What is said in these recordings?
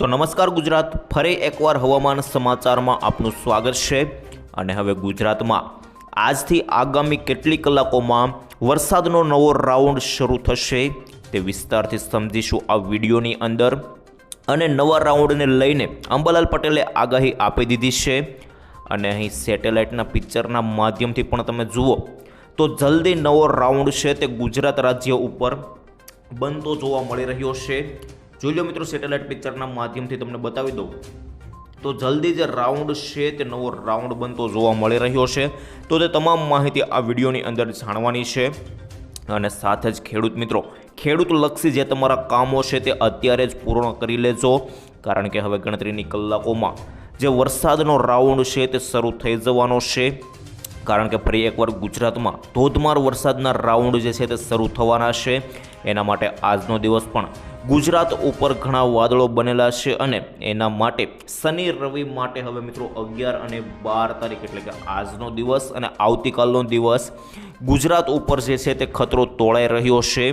તો નમસ્કાર ગુજરાત, ફરી એકવાર હવામાન સમાચારમાં આપનું સ્વાગત છે। અને હવે ગુજરાતમાં આજથી આગામી કેટલીક કલાકોમાં વરસાદનો નવો રાઉન્ડ શરૂ થશે તે વિસ્તારથી સમજીશું આ વિડીયોની અંદર। અને નવા રાઉન્ડને લઈને અંબાલાલ પટેલે આગાહી આપી દીધી છે અને અહીં સેટેલાઇટના પિક્ચરના માધ્યમથી પણ તમે જુઓ તો જલ્દી નવો રાઉન્ડ છે તે ગુજરાત રાજ્ય ઉપર બનતો જોવા મળી રહ્યો છે। જોઈ લો મિત્રો, સેટેલાઇટ પિક્ચરના માધ્યમથી તમને બતાવી દઉં તો જલ્દી જે રાઉન્ડ છે તે નવો રાઉન્ડ બનતો જોવા મળી રહ્યો છે। તો તે તમામ માહિતી આ વિડીયોની અંદર જાણવાની છે। અને સાથે જ ખેડૂત મિત્રો, ખેડૂતલક્ષી જે તમારા કામો છે તે અત્યારે જ પૂર્ણ કરી લેજો, કારણ કે હવે ગણતરીની કલાકોમાં જે વરસાદનો રાઉન્ડ છે તે શરૂ થઈ જવાનો છે। કારણ કે ફરી એકવાર ગુજરાતમાં ધોધમાર વરસાદના રાઉન્ડ જે છે તે શરૂ થવાના છે। એના માટે આજનો દિવસ પણ ગુજરાત ઉપર ઘણા વાદળો બનેલા છે અને એના માટે શનિ રવિ માટે હવે મિત્રો 11 અને 12 તારીખ એટલે કે આજનો દિવસ અને આવતીકાલનો દિવસ ગુજરાત ઉપર જે છે તે ખતરો તોળાઈ રહ્યો છે।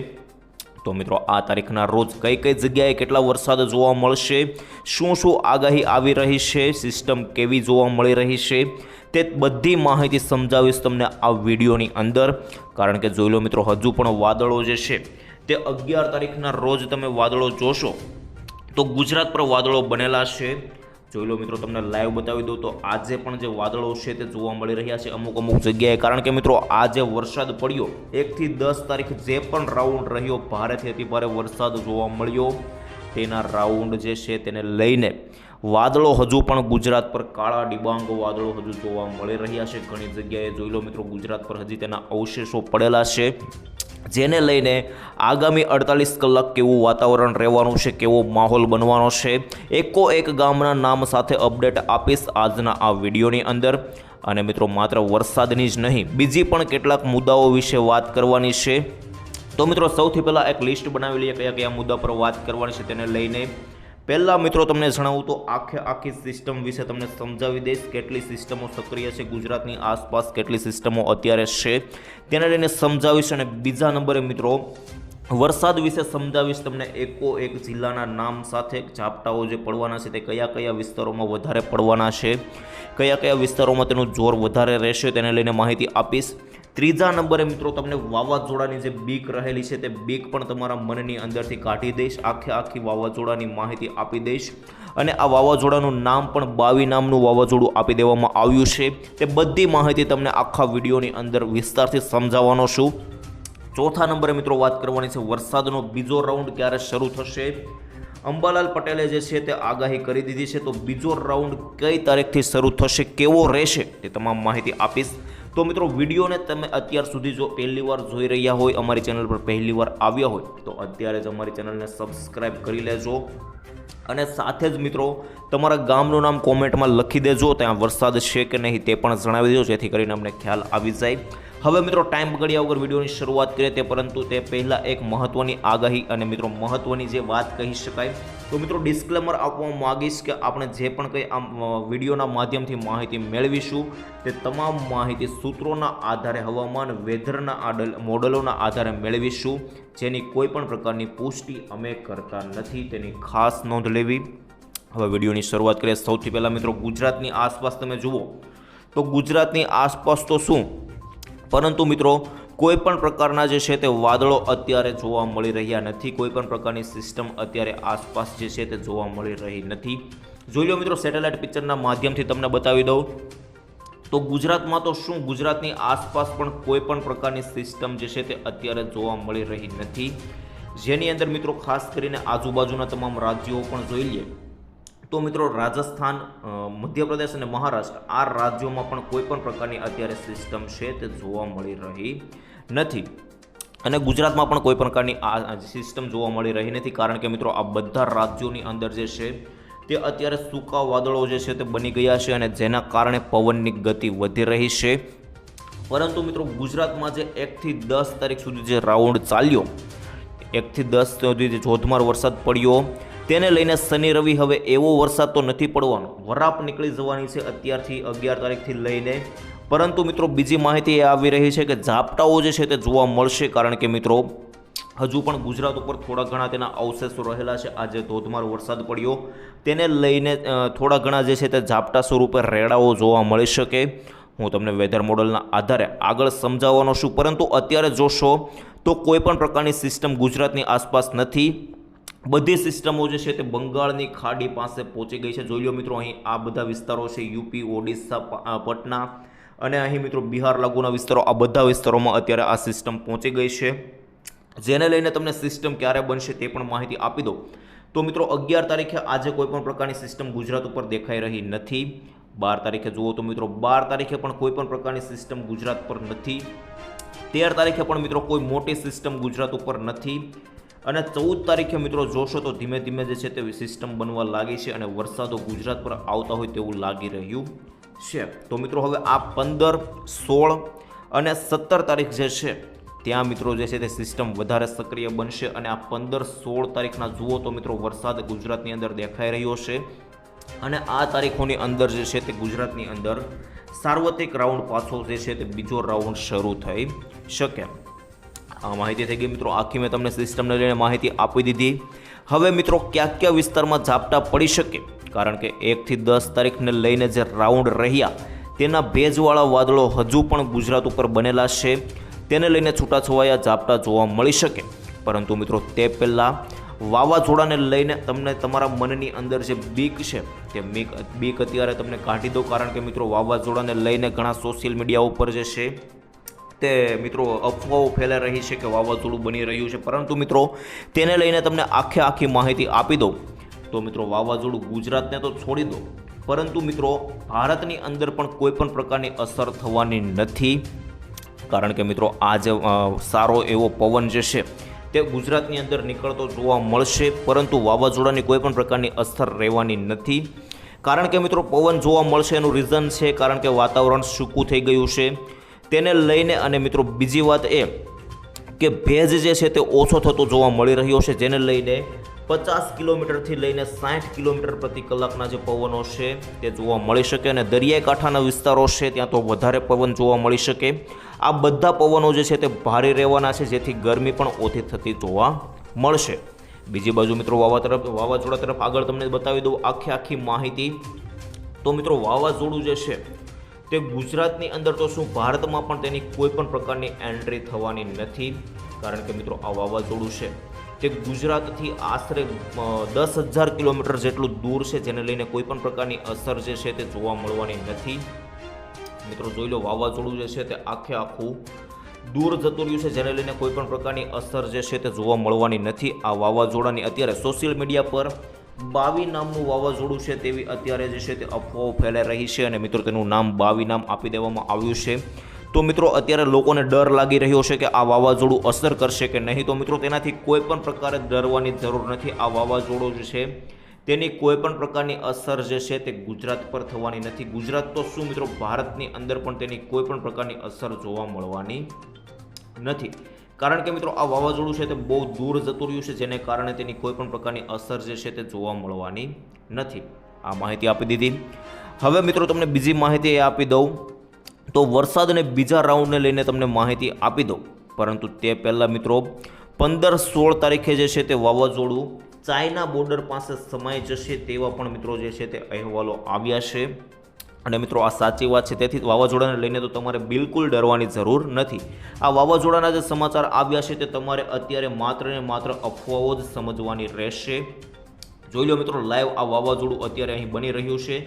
તો મિત્રો આ તારીખના રોજ કઈ કઈ જગ્યાએ કેટલા વરસાદ જોવા મળશે, શું આગાહી આવી રહી છે, સિસ્ટમ કેવી જોવા મળી રહી છે, તે બધી માહિતી સમજાવીશ તમને આ વિડીયોની અંદર। કારણ કે જોઈ લો મિત્રો, હજુ પણ વાદળો જે છે તે 11 તારીખના રોજ તમે વાદળો જોશો તો ગુજરાત પર વાદળો બનેલા છે। જોઈ લો મિત્રો, તમને લાઈવ બતાવી દઉં તો આજે પણ જે વાદળો છે તે જોવા મળી રહ્યા છે અમુક જગ્યાએ। કારણ કે મિત્રો આજે વરસાદ પડ્યો 1 થી 10 તારીખ જે પણ રાઉન્ડ રહ્યો ભારેથી અતિ ભારે વરસાદ જોવા મળ્યો તેના રાઉન્ડ જે છે તેને લઈને વાદળો હજુ પણ ગુજરાત પર કાળા ડિબાંગો વાદળો હજુ જોવા મળી રહ્યા છે ઘણી જગ્યાએ। જોઈ લો મિત્રો, ગુજરાત પર હજી તેના અવશેષો પડેલા છે, જેને લઈને આગામી 48 કલાક કેવું વાતાવરણ રહેવાનું છે, કેવો માહોલ બનવાનો છે, એકોએક ગામના નામ સાથે અપડેટ આપીશ આજના આ વિડીયોની અંદર। અને મિત્રો માત્ર વરસાદની જ નહીં, બીજી પણ કેટલાક મુદ્દાઓ વિશે વાત કરવાની છે। તો મિત્રો સૌથી પહેલાં એક લિસ્ટ બનાવી લઈએ કયા કયા મુદ્દા પર વાત કરવાની છે તેને લઈને। પહેલાં મિત્રો તમને જણાવું તો આખી સિસ્ટમ વિશે તમને સમજાવી દઈશ, કેટલી સિસ્ટમો સક્રિય છે ગુજરાતની આસપાસ, કેટલી સિસ્ટમો અત્યારે છે તેને લઈને સમજાવીશ। અને બીજા નંબરે મિત્રો વરસાદ વિશે સમજાવીશ તમને, એકોએક જિલ્લાના નામ સાથે ઝાપટાઓ જે પડવાના છે તે કયા કયા વિસ્તારોમાં વધારે પડવાના છે, કયા કયા વિસ્તારોમાં તેનું જોર વધારે રહેશે તેને લઈને માહિતી આપીશ। ત્રીજા નંબરે મિત્રો તમને વાવાઝોડાની જે બીક રહેલી છે તે બીક પણ તમારા મનની અંદરથી કાઢી દઈશ, આખી વાવાઝોડાની માહિતી આપી દઈશ। અને આ વાવાઝોડાનું નામ પણ 22 નામનું વાવાઝોડું આપી દેવામાં આવ્યું છે, તે બધી માહિતી તમને આખા વિડીયોની અંદર વિસ્તારથી સમજાવવાનો છું। ચોથા નંબરે મિત્રો વાત કરવાની છે વરસાદનો બીજો રાઉન્ડ ક્યારે શરૂ થશે। અંબાલાલ પટેલે જે છે તે આગાહી કરી દીધી છે, તો બીજો રાઉન્ડ કઈ તારીખથી શરૂ થશે, કેવો રહેશે તે તમામ માહિતી આપીશ। તો મિત્રો વિડીયોને તમે અત્યાર સુધી જો પહેલી વાર જોઈ રહ્યા હોય, અમારી ચેનલ પર પહેલી વાર આવ્યા હોય તો અત્યારે જ અમારી ચેનલને સબસ્ક્રાઈબ કરી લેજો। અને સાથે જ મિત્રો તમારા ગામનું નામ કોમેન્ટમાં લખી દેજો, ત્યાં વરસાદ છે કે નહીં તે પણ જણાવી દેજો, જેથી કરીને અમને ખ્યાલ આવી જાય। હવે મિત્રો ટાઈમ બગાડ્યા વગર વિડીયોની શરૂઆત કરીએ તે પરંતુ તે પહેલાં એક મહત્ત્વની આગાહી અને મિત્રો મહત્ત્વની જે વાત કહી શકાય, તો મિત્રો ડિસ્ક્લેમર આપવા માગીશ કે આપણે જે પણ કંઈ આ વિડીયોના માધ્યમથી માહિતી મેળવીશું તે તમામ માહિતી સૂત્રોના આધારે, હવામાન વેધરના મોડલોના આધારે મેળવીશું, જેની કોઈ પણ પ્રકારની પુષ્ટિ અમે કરતા નથી, તેની ખાસ નોંધ લેવી। હવે વિડીયોની શરૂઆત કરીએ। સૌથી પહેલાં મિત્રો ગુજરાતની આસપાસ તમે જુઓ તો ગુજરાતની આસપાસ તો શું, પરંતુ મિત્રો કોઈ પણ પ્રકારના જે છે તે વાદળો અત્યારે જોવા મળી રહ્યા નથી, કોઈ પણ પ્રકારની સિસ્ટમ અત્યારે આસપાસ જે છે તે જોવા મળી રહી નથી। જોઈ લો મિત્રો, સેટેલાઇટ પિક્ચરના માધ્યમથી તમને બતાવી દઉં તો ગુજરાતમાં તો શું, ગુજરાતની આસપાસ પણ કોઈ પણ પ્રકારની સિસ્ટમ જે છે તે અત્યારે જોવા મળી રહી નથી, જેની અંદર મિત્રો ખાસ કરીને આજુબાજુના તમામ રાજ્યો પણ જોઈ લઈએ તો મિત્રો રાજસ્થાન, મધ્યપ્રદેશ અને મહારાષ્ટ્ર આ રાજ્યોમાં પણ કોઈ પણ પ્રકારની અત્યારે સિસ્ટમ છે તે જોવા મળી રહી નથી। અને ગુજરાતમાં પણ કોઈ પ્રકારની આ સિસ્ટમ જોવા મળી રહી નથી, કારણ કે મિત્રો આ બધા રાજ્યોની અંદર જે છે તે અત્યારે સૂકા વાદળો જે છે તે બની ગયા છે અને જેના કારણે પવનની ગતિ વધી રહી છે। પરંતુ મિત્રો ગુજરાતમાં જે 1 થી 10 તારીખ સુધી જે રાઉન્ડ ચાલ્યો, 1 થી 10 સુધી જે ધોધમાર વરસાદ પડ્યો તેને લઈને શનિ રવિ હવે એવો વરસાદ તો નથી પડવાનો, વરાપ નીકળી જવાની છે અત્યારથી 11 તારીખથી લઈને। પરંતુ મિત્રો બીજી માહિતી એ આવી રહી છે કે ઝાપટાઓ જે છે તે જોવા મળશે, કારણ કે મિત્રો હજુ પણ ગુજરાત ઉપર થોડા ઘણા તેના અવશેષો રહેલા છે. આજે ધોધમાર વરસાદ પડ્યો તેને લઈને થોડા ઘણા જે છે તે ઝાપટા સ્વરૂપે રેડાઓ જોવા મળી શકે. હું તમને વેધર મોડલના આધારે આગળ સમજાવવાનો છું, પરંતુ અત્યારે જોશો તો કોઈ પણ પ્રકારની સિસ્ટમ ગુજરાતની આસપાસ નથી. બધી સિસ્ટમો જે છે તે બંગાળની ખાડી પાસે પહોંચી ગઈ છે. જોઈ લો મિત્રો, અહીં આ બધા વિસ્તારો છે, યુપી, ઓડિશા, પટના અને અહીં મિત્રો બિહાર લાગુના વિસ્તારો, આ બધા વિસ્તારોમાં અત્યારે આ સિસ્ટમ પહોંચી ગઈ છે. જેને લઈને તમને સિસ્ટમ ક્યારે બનશે તે પણ માહિતી આપી દો. તો મિત્રો 11 તારીખે આજે કોઈ પણ પ્રકારની સિસ્ટમ ગુજરાત ઉપર દેખાઈ રહી નથી. 12 તારીખે જુઓ તો મિત્રો 12 તારીખે પણ કોઈ પણ પ્રકારની સિસ્ટમ ગુજરાત પર નથી. 13 તારીખે પણ મિત્રો કોઈ મોટી સિસ્ટમ ગુજરાત ઉપર નથી. અને 14 તારીખે મિત્રો જોશો તો ધીમે ધીમે જે છે તે સિસ્ટમ બનવા લાગી છે અને વરસાદો ગુજરાત પર આવતા હોય તેવું લાગી રહ્યું છે. તો મિત્રો હવે આ 15, 16 અને 17 તારીખ જે છે ત્યાં મિત્રો જે છે તે સિસ્ટમ વધારે સક્રિય બનશે. અને આ 15, 16 તારીખના જુઓ તો મિત્રો વરસાદ ગુજરાતની અંદર દેખાઈ રહ્યો છે. અને આ તારીખોની અંદર જે છે તે ગુજરાતની અંદર સાર્વત્રિક રાઉન્ડ પાછો જે છે તે બીજો રાઉન્ડ શરૂ થઈ શકે. આ માહિતી થઈ ગઈ મિત્રો. આખી મેં તમને સિસ્ટમને લઈને માહિતી આપી દીધી. હવે મિત્રો કયા વિસ્તારમાં ઝાપટા પડી શકે, કારણ કે 1 થી 10 તારીખને લઈને જે રાઉન્ડ રહ્યા તેના ભેજવાળા વાદળો હજુ પણ ગુજરાત ઉપર બનેલા છે. તેને લઈને છૂટાછવાયા ઝાપટા જોવા મળી શકે. પરંતુ મિત્રો તે પહેલાં વાવાઝોડાને લઈને તમને તમારા મનની અંદર જે બીક છે તે બીક અત્યારે તમને કાઢી દો. કારણ કે મિત્રો વાવાઝોડાને લઈને ઘણા સોશિયલ મીડિયા ઉપર જે છે તે મિત્રો અફવાઓ ફેલાઈ રહી છે કે વાવાઝોડું બની રહ્યું છે. પરંતુ મિત્રો તેને લઈને તમને આખી માહિતી આપી દો. તો મિત્રો વાવાઝોડું ગુજરાતને તો છોડી દો, પરંતુ મિત્રો ભારતની અંદર પણ કોઈ પણ પ્રકારની અસર થવાની નથી. કારણ કે મિત્રો આ જે સારો એવો પવન જે છે તે ગુજરાતની અંદર નીકળતો જોવા મળશે, પરંતુ વાવાઝોડાની કોઈ પણ પ્રકારની અસર રહેવાની નથી. કારણ કે મિત્રો પવન જોવા મળશે એનું રીઝન છે કારણ કે વાતાવરણ સૂકું થઈ ગયું છે તેને લઈને. અને મિત્રો બીજી વાત એ કે ભેજ જે છે તે ઓછો થતો જોવા મળી રહ્યો છે, જેને લઈને 50 કિલોમીટરથી લઈને 60 કિલોમીટર પ્રતિ કલાકના જે પવનો છે તે જોવા મળી શકે. અને દરિયાઈ કાંઠાના વિસ્તારો છે ત્યાં તો વધારે પવન જોવા મળી શકે. આ બધા પવનો જે છે તે ભારે રહેવાના છે, જેથી ગરમી પણ ઓછી થતી જોવા મળશે. બીજી બાજુ મિત્રો વાવાઝોડા તરફ આગળ તમને બતાવી દઉં આખી માહિતી. તો મિત્રો વાવાઝોડું જે છે તે ગુજરાતની અંદર તો શું ભારતમાં પણ તેની કોઈ પણ પ્રકારની એન્ટ્રી થવાની નથી. કારણ કે મિત્રો આ વાવાઝોડું છે તે ગુજરાતથી આશરે 10,000 કિલોમીટર જેટલું દૂર છે, જેને લઈને કોઈ પણ પ્રકારની અસર જે છે તે જોવા મળવાની નથી. મિત્રો જોઈ લો વાવાઝોડું જે છે તે આખું દૂર જતું રહ્યું છે, જેને લઈને કોઈ પણ પ્રકારની અસર જે છે તે જોવા મળવાની નથી. આ વાવાઝોડાની અત્યારે સોશિયલ મીડિયા પર 22 નામનું વાવાઝોડું છે તેવી અત્યારે જે છે તે અફવાઓ ફેલાઈ રહી છે. અને મિત્રો તેનું નામ 22 નામ આપી દેવામાં આવ્યું છે. તો મિત્રો અત્યારે લોકોને ડર લાગી રહ્યો છે કે આ વાવાઝોડું અસર કરશે કે નહીં. તો મિત્રો તેનાથી કોઈ પણ પ્રકારે ડરવાની જરૂર નથી. આ વાવાઝોડું જે છે તેની કોઈ પણ પ્રકારની અસર જે છે તે ગુજરાત પર થવાની નથી. ગુજરાત તો શું મિત્રો ભારતની અંદર પણ તેની કોઈ પણ પ્રકારની અસર જોવા મળવાની નથી. કારણ કે મિત્રો આ વાવાઝોડું છે તે બહુ દૂર જતું રહ્યું છે, જેને કારણે તેની કોઈ પણ પ્રકારની અસર જે છે તે જોવા મળવાની નથી. આ માહિતી આપી દીધી. હવે મિત્રો તમને બીજી માહિતી એ આપી દઉં. તો વરસાદને બીજા રાઉન્ડને લઈને તમને માહિતી આપી દઉં. પરંતુ તે પહેલાં મિત્રો 15-16 તારીખે જે છે તે વાવાઝોડું ચાઇના બોર્ડર પાસે સમાઈ જશે તેવા પણ મિત્રો જે છે તે અહેવાલો આવ્યા છે. અને મિત્રો આ સાચી વાત છે, તેથી વાવાઝોડાને લઈને તો તમારે બિલકુલ ડરવાની જરૂર નથી. આ વાવાઝોડાના જે સમાચાર આવ્યા છે તે તમારે અત્યારે માત્ર ને માત્ર અફવાઓ જ સમજવાની રહેશે. જોઈ લો મિત્રો લાઈવ આ વાવાઝોડું અત્યારે અહીં બની રહ્યું છે.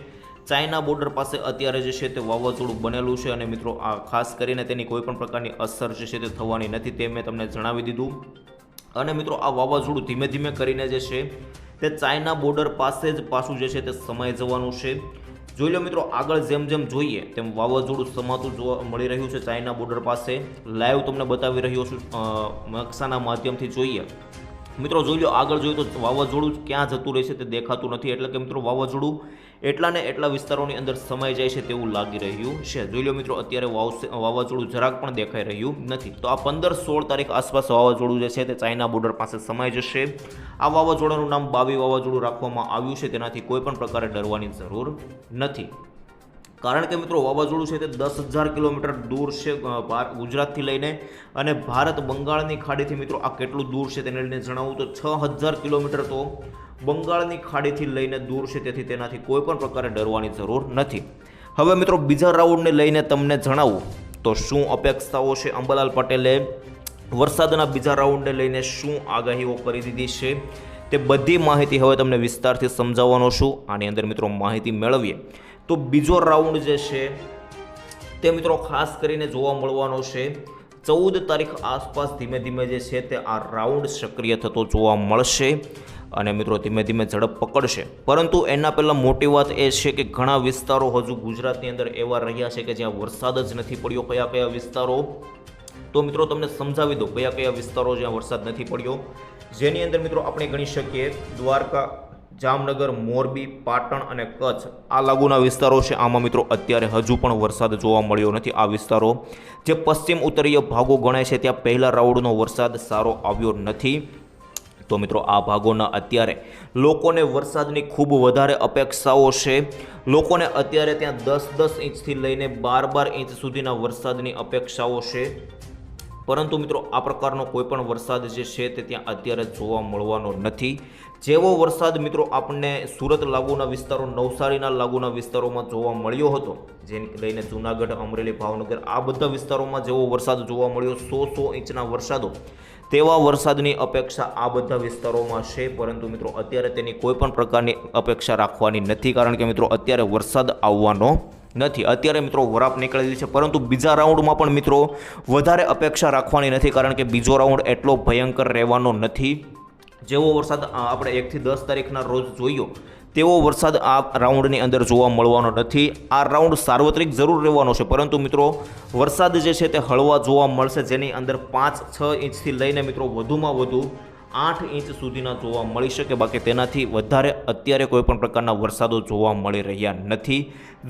ચાઇના બોર્ડર પાસે અત્યારે જે છે તે વાવાઝોડું બનેલું છે. અને મિત્રો આ ખાસ કરીને તેની કોઈ પણ પ્રકારની અસર જે છે તે થવાની નથી, તે મેં તમને જણાવી દીધું. અને મિત્રો આ વાવાઝોડું ધીમે ધીમે કરીને જે છે તે ચાઇના બોર્ડર પાસે જ પાછું જે છે તે સમાઈ જવાનું છે. જોઈ લો મિત્રો આગળ જેમ જેમ જોઈએ તેમ વાવાઝોડું સમાતું જોવા મળી રહ્યું છે ચાઇના બોર્ડર પાસે. લાઈવ તમને બતાવી રહ્યો છું નકશાના માધ્યમથી જોઈએ. મિત્રો જોઈ લો આગળ જોઈએ તો વાવાઝોડું ક્યાં જતું રહેશે તે દેખાતું નથી. એટલે કે મિત્રો વાવાઝોડું એટલા ને એટલા વિસ્તારોની અંદર સમાઈ જાય છે તેવું લાગી રહ્યું છે. જોઈ લો મિત્રો અત્યારે વાવાઝોડું જરાક પણ દેખાઈ રહ્યું નથી. તો આ 15-16 તારીખ આસપાસ વાવાઝોડું જે છે તે ચાઇના બોર્ડર પાસે સમાઈ જશે. આ વાવાઝોડાનું નામ 22 વાવાઝોડું રાખવામાં આવ્યું છે. તેનાથી કોઈ પણ પ્રકારે ડરવાની જરૂર નથી. કારણ કે મિત્રો વાવાઝોડું છે તે 10,000 કિલોમીટર દૂર છે ગુજરાતથી લઈને, અને ભારત બંગાળની ખાડીથી મિત્રો આ કેટલું દૂર છે તેને લઈને જણાવું તો 6,000 કિલોમીટર તો બંગાળની ખાડીથી લઈને દૂર છે, તેથી તેનાથી કોઈ પણ પ્રકારે ડરવાની જરૂર નથી. હવે મિત્રો બીજા રાઉન્ડને લઈને તમને જણાવું તો શું અપેક્ષાઓ છે. અંબાલાલ પટેલે વરસાદના બીજા રાઉન્ડને લઈને શું આગાહીઓ કરી દીધી છે તે બધી માહિતી હવે તમને વિસ્તારથી સમજાવવાનો છું. આની અંદર મિત્રો માહિતી મેળવીએ તો બીજો રાઉન્ડ જે છે તે મિત્રો ખાસ કરીને જોવા મળવાનો છે 14 તારીખ આસપાસ ધીમે ધીમે જે છે તે આ રાઉન્ડ સક્રિય થતો જોવા મળશે અને મિત્રો ધીમે ધીમે ઝડપ પકડશે. પરંતુ એના પહેલાં મોટી વાત એ છે કે ઘણા વિસ્તારો હજુ ગુજરાતની અંદર એવા રહ્યા છે કે જ્યાં વરસાદ જ નથી પડ્યો. કયા કયા વિસ્તારો તો મિત્રો તમને સમજાવી દો કયા કયા વિસ્તારો જ્યાં વરસાદ નથી પડ્યો, જેની અંદર મિત્રો આપણે ગણી શકીએ દ્વારકા, જામનગર, મોરબી, પાટણ અને કચ્છ આ લાગુના વિસ્તારો છે. આમાં મિત્રો અત્યારે હજુ પણ વરસાદ જોવા મળ્યો નથી. આ વિસ્તારો જે પશ્ચિમ ઉત્તરીય ભાગો ગણાય છે ત્યાં પહેલા રાઉન્ડનો વરસાદ સારો આવ્યો નથી. તો મિત્રો આ ભાગોના અત્યારે લોકોને વરસાદની ખૂબ વધારે અપેક્ષાઓ છે. લોકોને અત્યારે ત્યાં 10-10 ઇંચથી લઈને 12-12 ઇંચ સુધીના વરસાદની અપેક્ષાઓ છે. પરંતુ મિત્રો આ પ્રકારનો કોઈ પણ વરસાદ જે છે તે ત્યાં અત્યારે જોવા મળવાનો નથી. જેવો વરસાદ મિત્રો આપણને સુરત લાગુના વિસ્તારો, નવસારીના લાગુના વિસ્તારોમાં જોવા મળ્યો હતો, જેને લઈને જૂનાગઢ, અમરેલી, ભાવનગર આ બધા વિસ્તારોમાં જેવો વરસાદ જોવા મળ્યો 100 ઇંચના વરસાદો, તેવા વરસાદની અપેક્ષા આ બધા વિસ્તારોમાં છે. પરંતુ મિત્રો અત્યારે તેની કોઈ પણ પ્રકારની અપેક્ષા રાખવાની નથી, કારણ કે મિત્રો અત્યારે વરસાદ આવવાનો નથી. અત્યારે મિત્રો વરાપ નીકળેલી છે, પરંતુ બીજા રાઉન્ડમાં પણ મિત્રો વધારે અપેક્ષા રાખવાની નથી, કારણ કે બીજો રાઉન્ડ એટલો ભયંકર રહેવાનો નથી. જેવો વરસાદ આપણે 1 થી 10 તારીખના રોજ જોયો તેવો વરસાદ આ રાઉન્ડની અંદર જોવા મળવાનો નથી. આ રાઉન્ડ સાર્વત્રિક જરૂર રહેવાનો છે, પરંતુ મિત્રો વરસાદ જે છે તે હળવા જોવા મળશે, જેની અંદર 5-6 ઇંચથી લઈને મિત્રો વધુમાં વધુ 8 ઇંચ સુધીના જોવા મળી શકે. બાકી તેનાથી વધારે અત્યારે કોઈ પણ પ્રકારના વરસાદો જોવા મળી રહ્યા નથી.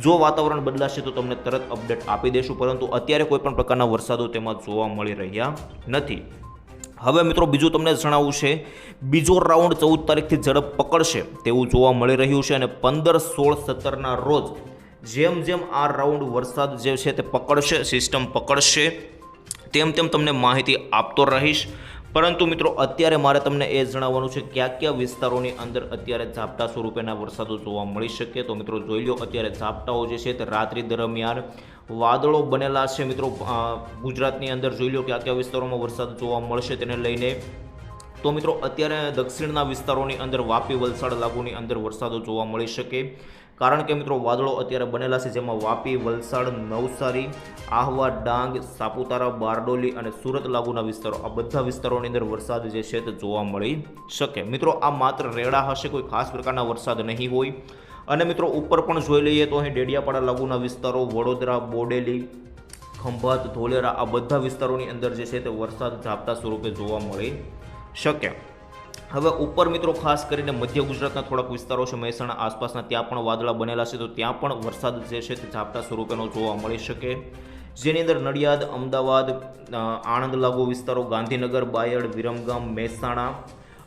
જો વાતાવરણ બદલાશે તો તમને તરત અપડેટ આપી દઈશું, પરંતુ અત્યારે કોઈ પણ પ્રકારના વરસાદો તેમાં જોવા મળી રહ્યા નથી. હવે મિત્રો બીજું તમને જણાવવું છે, બીજો રાઉન્ડ 14 તારીખથી ઝડપ પકડશે તેવું જોવા મળી રહ્યું છે, અને 15, 16, 17ના રોજ જેમ જેમ આ રાઉન્ડ વરસાદ જે છે તે પકડશે, સિસ્ટમ પકડશે, તેમ તેમ તમને માહિતી આપતો રહીશ. પરંતુ મિત્રો અત્યારે મારે તમને એ જણાવવાનું છે કયા કયા વિસ્તારોની અંદર અત્યારે ઝાપટા સ્વરૂપેના વરસાદો જોવા મળી શકે. તો મિત્રો જોઈ લો, અત્યારે ઝાપટાઓ જે છે તે રાત્રિ દરમિયાન વાદળો બનેલા છે. મિત્રો ગુજરાતની અંદર જોઈ લો કયા કયા વિસ્તારોમાં વરસાદ જોવા મળશે તેને લઈને. તો મિત્રો અત્યારે દક્ષિણના વિસ્તારોની અંદર વાપી, વલસાડ લાગુની અંદર વરસાદો જોવા મળી શકે, કારણ કે મિત્રો વાદળો અત્યારે બનેલા છે, જેમાં વાપી, વલસાડ, નવસારી, આહવા, ડાંગ, સાપુતારા, બારડોલી અને સુરત લાગુના વિસ્તારો આ બધા વિસ્તારોની અંદર વરસાદ જે છે તે જોવા મળી શકે. મિત્રો આ માત્ર રેડા હશે, કોઈ ખાસ પ્રકારના વરસાદ નહીં હોય. અને મિત્રો ઉપર પણ જોઈ લઈએ તો અહીં ડેડિયાપાડા લાગુના વિસ્તારો, વડોદરા, બોડેલી, ખંભાત, ધોલેરા આ બધા વિસ્તારોની અંદર જે છે તે વરસાદ ઝાપટા સ્વરૂપે જોવા મળી શકે. હવે ઉપર મિત્રો ખાસ કરીને મધ્ય ગુજરાતના થોડાક વિસ્તારો છે, મહેસાણા આસપાસના, ત્યાં પણ વાદળા બનેલા છે, તો ત્યાં પણ વરસાદ જે છે તે ઝાપટા સ્વરૂપેનો જોવા મળી શકે, જેની અંદર નડિયાદ, અમદાવાદ, આણંદ લાગુ વિસ્તારો, ગાંધીનગર, બાયડ, વિરમગામ, મહેસાણા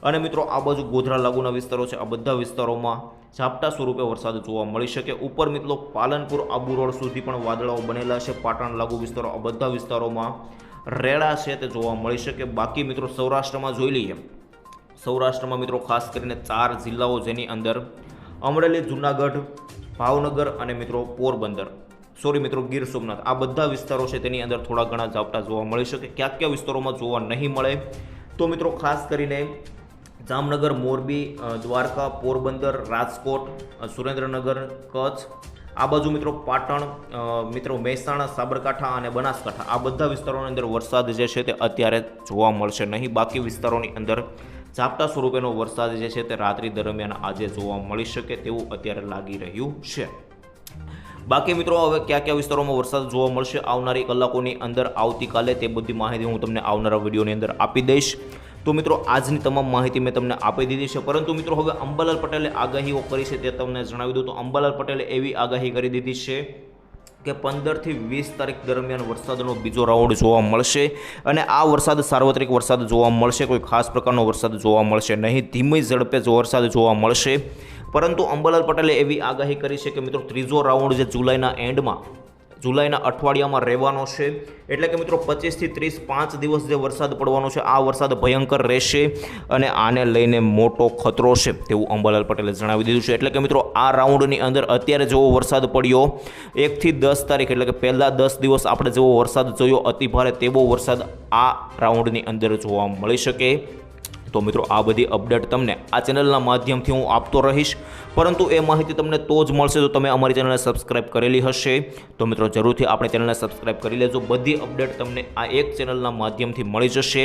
અને મિત્રો આ બાજુ ગોધરા લાગુના વિસ્તારો છે, આ બધા વિસ્તારોમાં ઝાપટા સ્વરૂપે વરસાદ જોવા મળી શકે. ઉપર મિત્રો પાલનપુર, આબુ રોડ સુધી પણ વાદળાઓ બનેલા છે, પાટણ લાગુ વિસ્તારો આ બધા વિસ્તારોમાં રેડા છે તે જોવા મળી શકે. બાકી મિત્રો સૌરાષ્ટ્રમાં જોઈ લઈએ, સૌરાષ્ટ્રમાં મિત્રો ખાસ કરીને 4 જિલ્લાઓ, જેની અંદર અમરેલી, જૂનાગઢ, ભાવનગર અને મિત્રો પોરબંદર, મિત્રો ગીર સોમનાથ આ બધા વિસ્તારો છે તેની અંદર થોડા ઘણા ઝાપટા જોવા મળી શકે. કયા કયા વિસ્તારોમાં જોવા નહીં મળે તો મિત્રો ખાસ કરીને જામનગર, મોરબી, દ્વારકા, પોરબંદર, રાજકોટ, સુરેન્દ્રનગર, કચ્છ આ બાજુ મિત્રો પાટણ, મિત્રો મહેસાણા, સાબરકાંઠા અને બનાસકાંઠા આ બધા વિસ્તારોની અંદર વરસાદ જે છે તે અત્યારે જોવા મળશે નહીં. બાકી વિસ્તારોની અંદર ઝાપટા સ્વરૂપેનો વરસાદ જે છે તે રાત્રિ દરમિયાન આજે જોવા મળી શકે તેવું અત્યારે લાગી રહ્યું છે. બાકી મિત્રો હવે કયા કયા વિસ્તારોમાં વરસાદ જોવા મળશે આવનારી કલાકોની અંદર, આવતીકાલે, તે બધી માહિતી હું તમને આવનારા વિડીયોની અંદર આપી દઈશ. તો મિત્રો આજની તમામ માહિતી મેં તમને આપી દીધી છે, પરંતુ મિત્રો હવે અંબાલાલ પટેલે આગાહીઓ કરી છે તે તમને જણાવી દઉં. તો અંબાલાલ પટેલે એવી આગાહી કરી દીધી છે કે 15 થી 20 તારીખ દરમિયાન વરસાદનો બીજો રાઉન્ડ જોવા મળશે, અને આ વરસાદ સાર્વત્રિક વરસાદ જોવા મળશે, કોઈ ખાસ પ્રકારનો વરસાદ જોવા મળશે નહીં. ધીમી ઝડપે જો વરસાદ જોવા મળશે, પરંતુ અંબાલાલ પટેલે એવી આગાહી કરી છે કે મિત્રો ત્રીજો રાઉન્ડ જે જુલાઈના એન્ડમાં જુલાઈના અઠવાડિયામાં રહેવાનો છે, એટલે કે મિત્રો 25 થી 30 5 દિવસ જે વરસાદ પડવાનો છે આ વરસાદ ભયંકર રહેશે અને આને લઈને મોટો ખતરો છે તેવું અંબાલાલ પટેલે જણાવી દીધું છે. એટલે કે મિત્રો આ રાઉન્ડની અંદર અત્યારે જેવો વરસાદ પડ્યો 1 થી 10 તારીખ એટલે કે પહેલા 10 દિવસ આપણે જેવો વરસાદ જોયો અતિભારે તેવો વરસાદ આ રાઉન્ડની અંદર જોવા મળી શકે. તો મિત્રો આ બધી અપડેટ તમને આ ચેનલના માધ્યમથી હું આપતો રહીશ, પરંતુ એ માહિતી તમને તો જ મળશે જો તમે અમારી ચેનલને સબસ્ક્રાઇબ કરેલી હશે. તો મિત્રો જરૂરથી આપણી ચેનલને સબસ્ક્રાઇબ કરી લેજો. બધી અપડેટ તમને આ એક ચેનલના માધ્યમથી મળી જશે.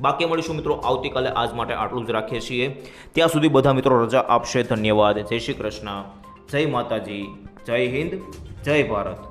બાકી મળીશું મિત્રો આવતીકાલે. આજ માટે આટલું જ રાખીએ છીએ. ત્યાં સુધી બધા મિત્રો રજા આપશે. ધન્યવાદ. જય શ્રી કૃષ્ણ, જય માતાજી, જય હિન્દ, જય ભારત.